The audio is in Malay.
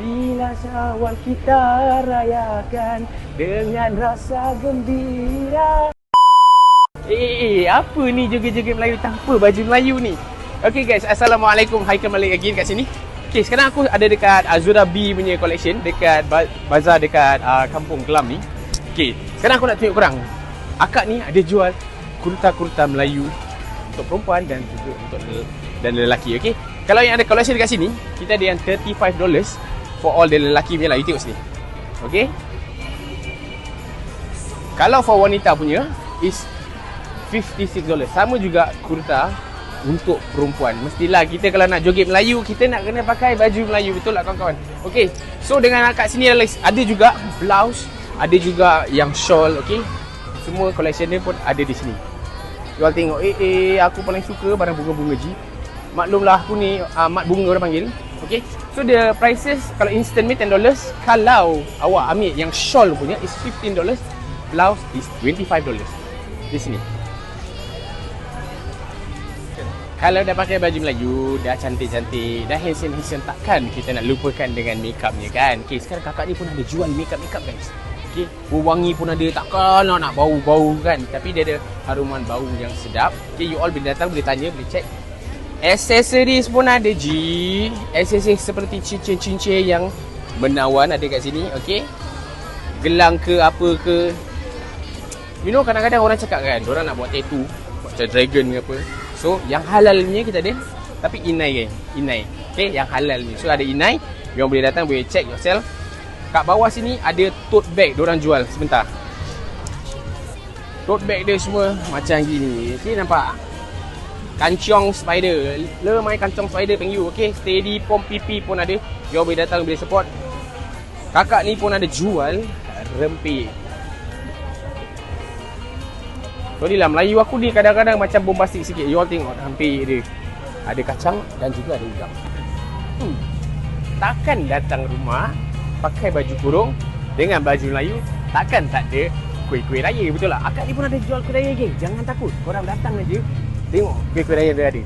Bila Syawal kita rayakan dengan rasa gembira. Apa ni joget-joget Melayu tanpa baju Melayu ni? Okay guys, Assalamualaikum. Hai kembali lagi kat sini. Okay, sekarang aku ada dekat Azura B punya collection, dekat bazar dekat Kampung Kelam ni. Okay, sekarang aku nak tunjuk korang. Akak ni ada jual kurta-kurta Melayu untuk perempuan dan juga untuk lelaki. Okay, kalau yang ada collection dekat sini, kita ada yang $35 for all the lelaki punya lah. You tengok sini. Okay, kalau for wanita punya is $56. Sama juga kurta untuk perempuan. Mestilah kita kalau nak joget Melayu, kita nak kena pakai baju Melayu. Betul tak kawan-kawan? Okay, so dengan kat sini ada juga blouse, ada juga yang shawl. Okay, semua collection dia pun ada di sini. You all tengok, aku paling suka barang bunga-bunga G. Maklumlah aku ni mat bunga orang panggil. Okay, so the prices kalau instant ni $10. Kalau awak ambil yang shawl punya is $15. Blouse is $25 di sini. Kalau dah pakai baju Melayu, dah cantik-cantik, dah handsome-handsome, takkan kita nak lupakan dengan makeupnya kan? Okay, sekarang kakak ni pun ada jual makeup guys. Okay, wangi pun ada, takkan nak bau-bau kan? Tapi dia ada haruman bau yang sedap. Okay, you all boleh datang, boleh tanya, boleh check. Accessories pun ada G. Accessories seperti cincin-cincin yang menawan ada kat sini. Okay, gelang ke apa ke. You know, kadang-kadang orang cakap kan, diorang nak buat tattoo, macam dragon ke apa. So, yang halal punya kita ada. Tapi inai kan, inai. Okay, yang halal ni. So, ada inai. Diorang boleh datang, boleh check yourself. Kat bawah sini ada tote bag diorang jual. Sebentar. Tote bag dia semua macam gini. Okay, nampak? Kancong spider. Lemai kancong spider peng you. Okay, steady pom pipi pun ada. Diorang boleh datang, boleh support. Kakak ni pun ada jual rempik. So ni lah, Melayu aku ni kadang-kadang macam bombastik sikit. You all tengok hampir dia ada kacang dan juga ada udang. Takkan datang rumah pakai baju kurung dengan baju Melayu, takkan tak ada kuih-kuih raya, betul tak? Akak ni pun ada jual kuih raya geng. Jangan takut, korang datang aja tengok kuih-kuih raya dia ada.